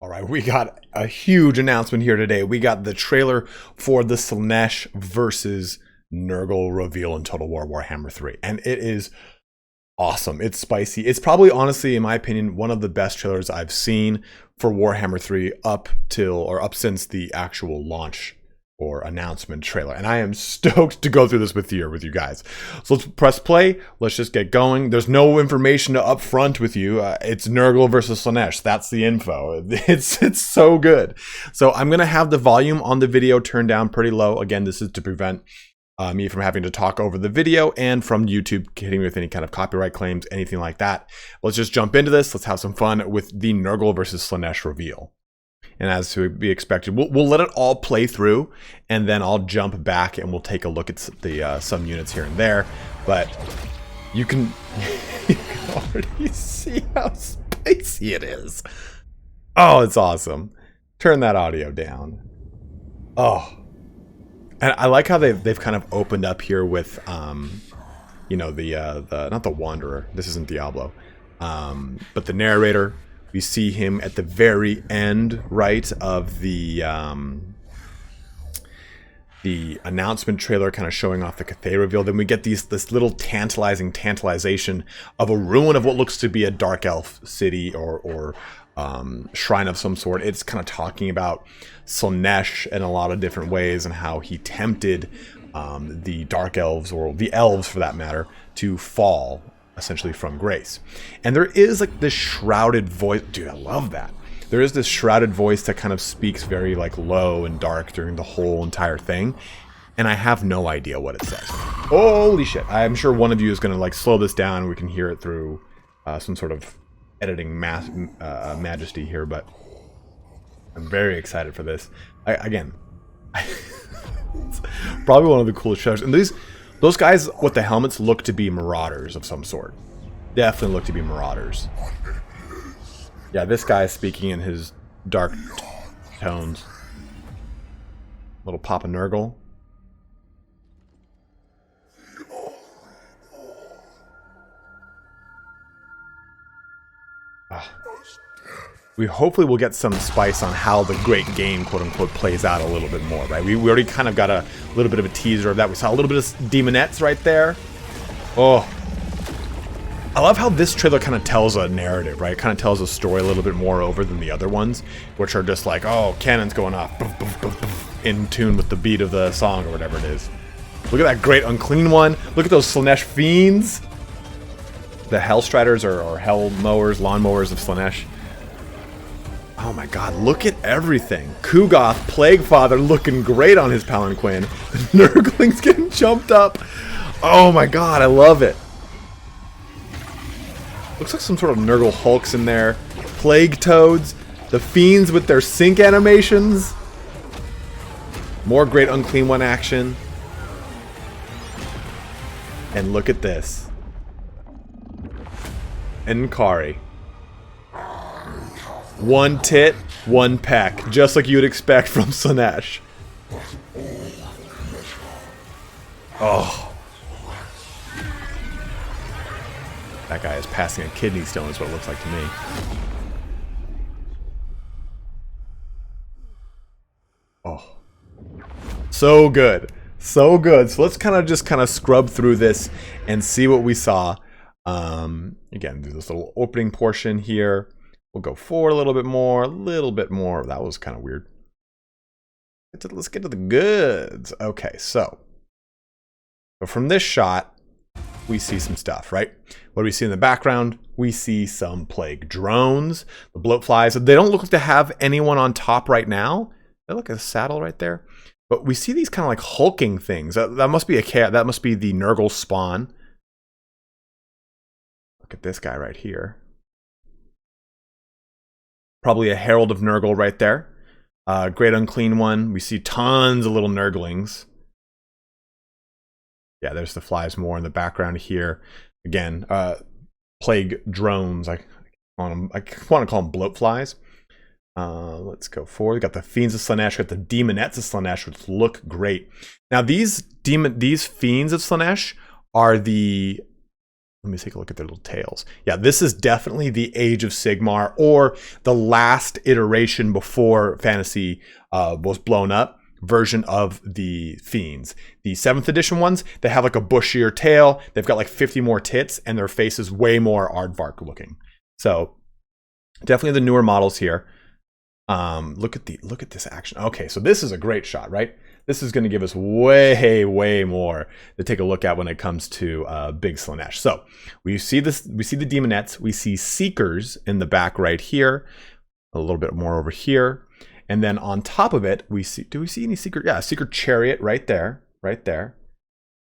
All right, we got a huge announcement here today. We got the trailer for the Slaanesh versus Nurgle reveal in Total War Warhammer 3. And it is awesome. It's spicy. It's probably, honestly, in my opinion, one of the best trailers I've seen for Warhammer 3 up since the actual launch or announcement trailer. And I am stoked to go through this with you guys. So let's press play. Let's just get going. There's no information up front with you. It's Nurgle versus Slaanesh. That's the info. It's so good. So I'm going to have the volume on the video turned down pretty low. Again, this is to prevent me from having to talk over the video and from YouTube hitting me with any kind of copyright claims, anything like that. Let's just jump into this. Let's have some fun with the Nurgle versus Slaanesh reveal. And as to be expected, we'll let it all play through, and then I'll jump back and we'll take a look at the some units here and there. But you can already see how spicy it is. Oh, it's awesome. Turn that audio down. Oh, and I like how they've kind of opened up here with you know, the not the Wanderer. This isn't Diablo, but the narrator. We see him at the very end, right, of the announcement trailer, kind of showing off the Cathay reveal. Then we get this little tantalization of a ruin of what looks to be a dark elf city or shrine of some sort. It's kind of talking about Slaanesh in a lot of different ways and how he tempted the dark elves, or the elves for that matter, to fall essentially from grace. And there is like this shrouded voice. Dude, I love that. There is this shrouded voice that kind of speaks very like low and dark during the whole entire thing. And I have no idea what it says. Holy shit. I'm sure one of you is going to like slow this down and we can hear it through some sort of editing majesty here, but I'm very excited for this. Again, it's probably one of the coolest shows. And those guys with the helmets look to be marauders of some sort. Definitely look to be marauders. Yeah, this guy is speaking in his dark tones. Little Papa Nurgle. We hopefully will get some spice on how the great game, quote unquote, plays out a little bit more, right? We already kind of got a little bit of a teaser of that. We saw a little bit of demonettes right there. Oh, I love how this trailer kind of tells a narrative, right? It kind of tells a story a little bit more over than the other ones, which are just like, oh, cannons going off, boof, boof, boof, boof, in tune with the beat of the song or whatever it is. Look at that great unclean one. Look at those Slaanesh fiends. The Hellstriders or hell mowers, lawn mowers of Slaanesh. Oh my god, look at everything. Ku'gath Plaguefather looking great on his palanquin. The Nurgling's getting jumped up. Oh my god, I love it. Looks like some sort of Nurgle Hulks in there. Plague Toads. The Fiends with their sync animations. More great Unclean One action. And look at this. N'kari. One tit, one peck, just like you would expect from Slaanesh. Oh. That guy is passing a kidney stone is what it looks like to me. Oh. So good. So good. So let's kind of scrub through this and see what we saw. Again, do this little opening portion here. We'll go forward a little bit more, That was kind of weird. Let's get to the goods. Okay, so from this shot, we see some stuff, right? What do we see in the background? We see some plague drones, the bloatflies. They don't look like to have anyone on top right now. They look like a saddle right there. But we see these kind of like hulking things. That must be a cat. That must be the Nurgle spawn. Look at this guy right here. Probably a Herald of Nurgle right there. Great Unclean One. We see tons of little Nurglings. Yeah, there's the flies more in the background here. Again, plague drones. I want to call them bloatflies. Let's go forward. We got the Fiends of Slaanesh. We got the Demonettes of Slaanesh, which look great. Now, these Fiends of Slaanesh are the Let me take a look at their little tails. Yeah, this is definitely the Age of Sigmar, or the last iteration before Fantasy was blown up version of the Fiends. The 7th edition ones, they have like a bushier tail. They've got like 50 more tits, and their face is way more aardvark looking. So definitely the newer models here. Look at this action. Okay, so this is a great shot, right? This is going to give us way more to take a look at when it comes to Big Slaanesh. So we see this. We see the Demonettes. We see Seekers in the back right here. A little bit more over here, and then on top of it, we see. Do we see any Seeker? Yeah, Seeker Chariot right there, right there.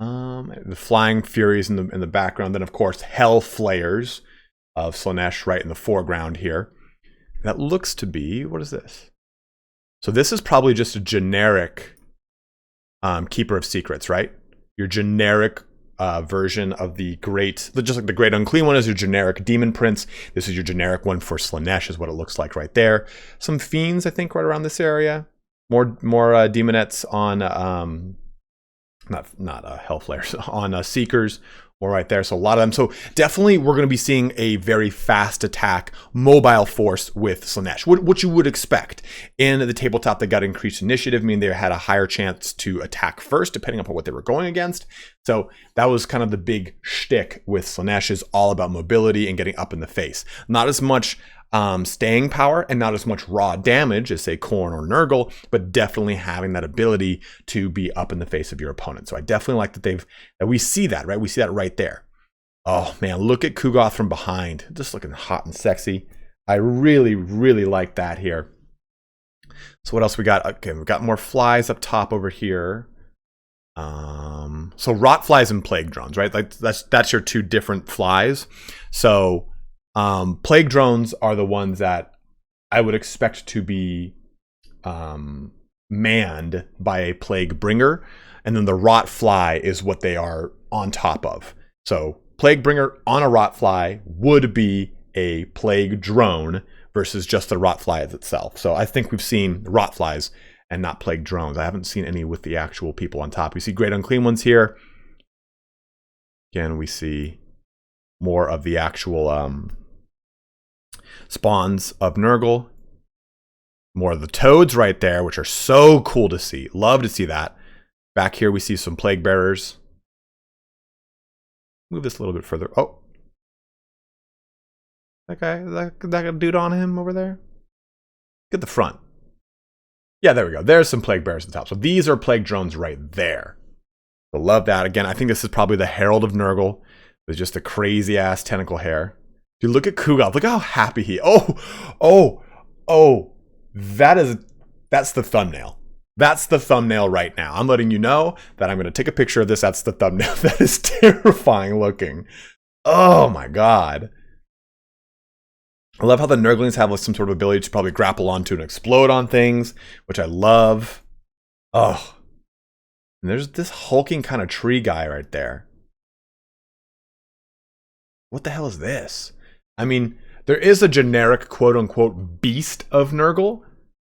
The Flying Furies in the background. Then of course Hell Flayers of Slaanesh right in the foreground here. That looks to be, what is this? So this is probably just a generic Keeper of Secrets, right? Your generic version of the great, just like the Great Unclean one is your generic Demon Prince. This is your generic one for Slaanesh, is what it looks like right there. Some Fiends, I think, right around this area. More Demonettes on, not Hellflayers, on Seekers. Or right there, so a lot of them. So definitely we're going to be seeing a very fast attack mobile force with Slaanesh, what you would expect. In the tabletop, they got increased initiative, meaning they had a higher chance to attack first, depending upon what they were going against. So that was kind of the big shtick with Slaanesh, is all about mobility and getting up in the face. Not as much staying power and not as much raw damage as, say, Khorne or Nurgle, but definitely having that ability to be up in the face of your opponent. So I definitely like that we see that, right? We see that right there. Oh man, look at Ku'gath from behind, just looking hot and sexy. I really like that here. So what else we got? Okay, we've got more flies up top over here. So rot flies and plague drones, right? Like that's your two different flies. So plague drones are the ones that I would expect to be manned by a plague bringer, and then the rot fly is what they are on top of. So plague bringer on a rot fly would be a plague drone versus just the rot fly itself. So I think we've seen rot flies and not plague drones. I haven't seen any with the actual people on top. We see Great Unclean ones here. Again, we see more of the actual spawns of Nurgle. More of the toads right there, which are so cool to see. Love to see that. Back here we see some plague bearers. Move this a little bit further. Oh. That guy, that dude on him over there? Get the front. Yeah, there we go. There's some plague bearers at the top. So these are plague drones right there. So love that. Again, I think this is probably the Herald of Nurgle with just a crazy ass tentacle hair. Dude, look at Ku'gath. Look how happy he. Oh. That's the thumbnail. That's the thumbnail right now. I'm letting you know that I'm going to take a picture of this. That's the thumbnail. That is terrifying looking. Oh my god. I love how the Nurglings have like some sort of ability to probably grapple onto and explode on things, which I love. Oh. And there's this hulking kind of tree guy right there. What the hell is this? I mean, there is a generic quote-unquote beast of Nurgle.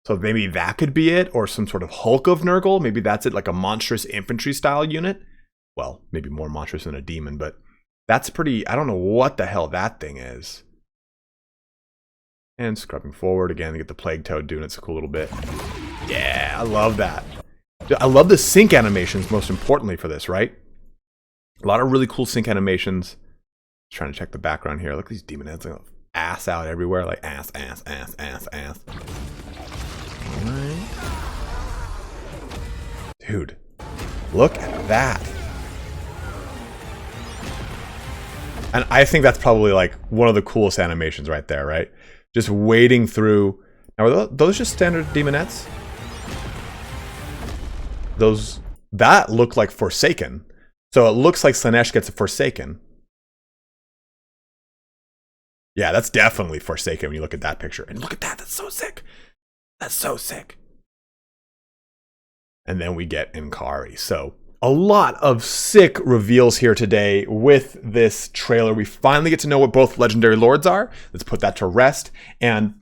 So maybe that could be it, or some sort of Hulk of Nurgle. Maybe that's it, like a monstrous infantry style unit. Well, maybe more monstrous than a demon, but that's pretty, I don't know what the hell that thing is. And scrubbing forward again to get the Plague Toad doing its a cool little bit. Yeah, I love that. I love the sync animations, most importantly for this, right? A lot of really cool sync animations. Just trying to check the background here. Look at these demon heads, like ass out everywhere, like ass. Alright. Dude, look at that. And I think that's probably like one of the coolest animations right there, right? Just wading through. Now, are those just standard demonettes? Those, that look like Forsaken. So it looks like Slaanesh gets a Forsaken. Yeah, that's definitely Forsaken when you look at that picture. And look at that, that's so sick. That's so sick. And then we get N'kari. So a lot of sick reveals here today with this trailer. We finally get to know what both legendary lords are. Let's put that to rest. And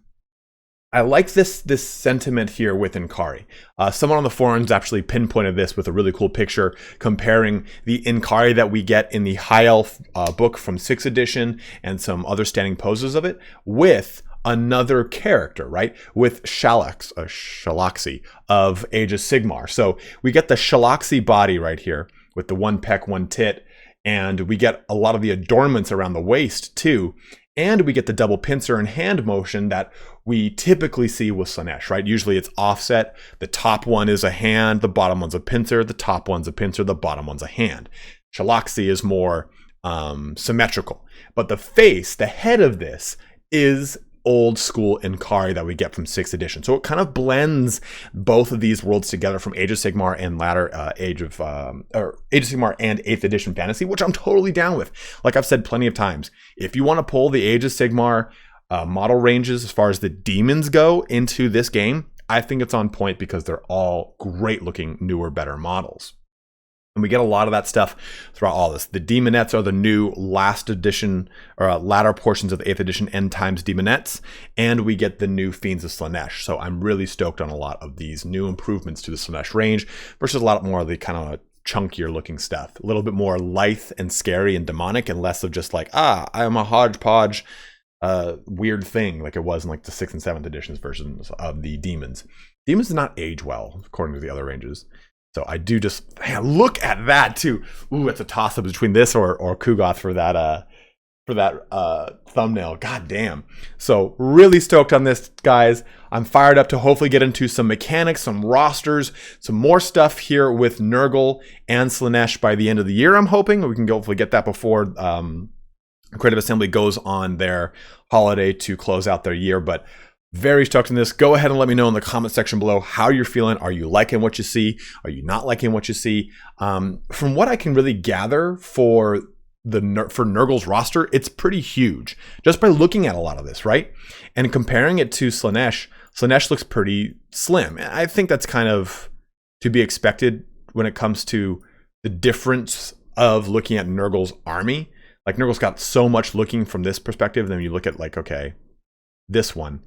I like this sentiment here with N'kari. Someone on the forums actually pinpointed this with a really cool picture comparing the N'kari that we get in the High Elf book from 6th edition and some other standing poses of it with another character, right? With Shalaxi of Age of Sigmar. So we get the Shalaxi body right here with the one peck, one tit, and we get a lot of the adornments around the waist too. And we get the double pincer and hand motion that we typically see with Slaanesh, right? Usually it's offset. The top one is a hand, the bottom one's a pincer, the top one's a pincer, the bottom one's a hand. Shalaxi is more symmetrical. But the face, the head of this, is old school N'kari that we get from 6th edition. So it kind of blends both of these worlds together from Age of Sigmar and latter Age of Sigmar and 8th edition fantasy, which I'm totally down with. Like I've said plenty of times, if you want to pull the Age of Sigmar model ranges as far as the demons go into this game, I think it's on point because they're all great looking, newer, better models. And we get a lot of that stuff throughout all this. The Demonettes are the new last edition or latter portions of the 8th edition End Times Demonettes. And we get the new Fiends of Slaanesh. So I'm really stoked on a lot of these new improvements to the Slaanesh range versus a lot more of the kind of chunkier looking stuff. A little bit more lithe and scary and demonic and less of just like, I'm a hodgepodge weird thing like it was in like the 6th and 7th editions versions of the Demons. Demons did not age well, according to the other ranges. So I do just, man, look at that too. Ooh, it's a toss up between this or Ku'gath for that thumbnail. God damn. So really stoked on this, guys. I'm fired up to hopefully get into some mechanics, some rosters, some more stuff here with Nurgle and Slaanesh by the end of the year. I'm hoping we can hopefully get that before Creative Assembly goes on their holiday to close out their year. But very stoked on this. Go ahead and let me know in the comment section below how you're feeling. Are you liking what you see? Are you not liking what you see? From what I can really gather for Nurgle's roster, it's pretty huge just by looking at a lot of this, right? And comparing it to Slaanesh, Slaanesh looks pretty slim. And I think that's kind of to be expected when it comes to the difference of looking at Nurgle's army. Like Nurgle's got so much looking from this perspective. Then you look at like, okay, this one,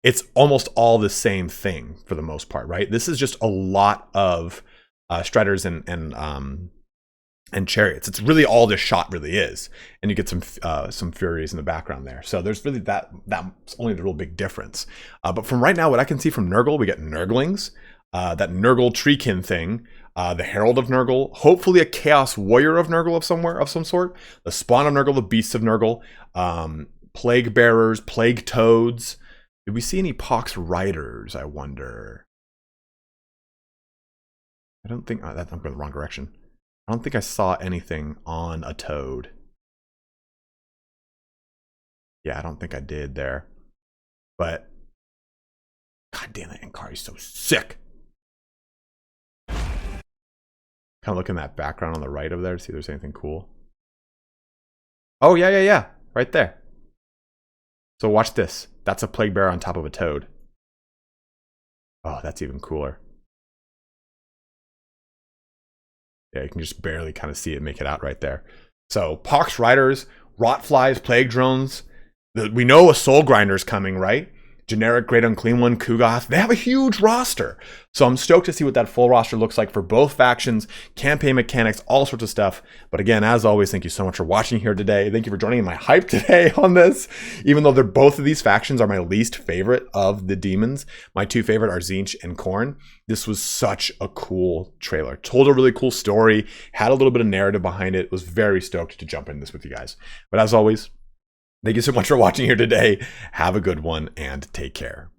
it's almost all the same thing for the most part, right? This is just a lot of Striders and chariots. It's really all this shot really is, and you get some Furies in the background there. So there's really that's only the real big difference. But from right now, what I can see from Nurgle, we get Nurglings, that Nurgle Treekin thing, the Herald of Nurgle, hopefully a Chaos Warrior of Nurgle of some sort, the Spawn of Nurgle, the Beasts of Nurgle, Plague Bearers, Plague Toads. Did we see any Pox Riders, I wonder? I don't think, I'm going the wrong direction. I don't think I saw anything on a Toad. Yeah, I don't think I did there. But, god damn it, N'kari's so sick. Kind of look in that background on the right over there to see if there's anything cool. Oh, yeah. Right there. So watch this. That's a Plague Bearer on top of a Toad. Oh, that's even cooler. Yeah, you can just barely kind of see it, make it out right there. So, Pox Riders, Rotflies, Plague Drones. We know a Soul Grinder's coming, right? Generic Great Unclean One, Ku'gath. They have a huge roster. So I'm stoked to see what that full roster looks like for both factions, campaign mechanics, all sorts of stuff. But again, as always, thank you so much for watching here today. Thank you for joining in my hype today on this. Even though both of these factions are my least favorite of the demons, my two favorite are Tzeentch and Khorne. This was such a cool trailer. Told a really cool story, had a little bit of narrative behind it. Was very stoked to jump in this with you guys. But as always, thank you so much for watching here today. Have a good one and take care.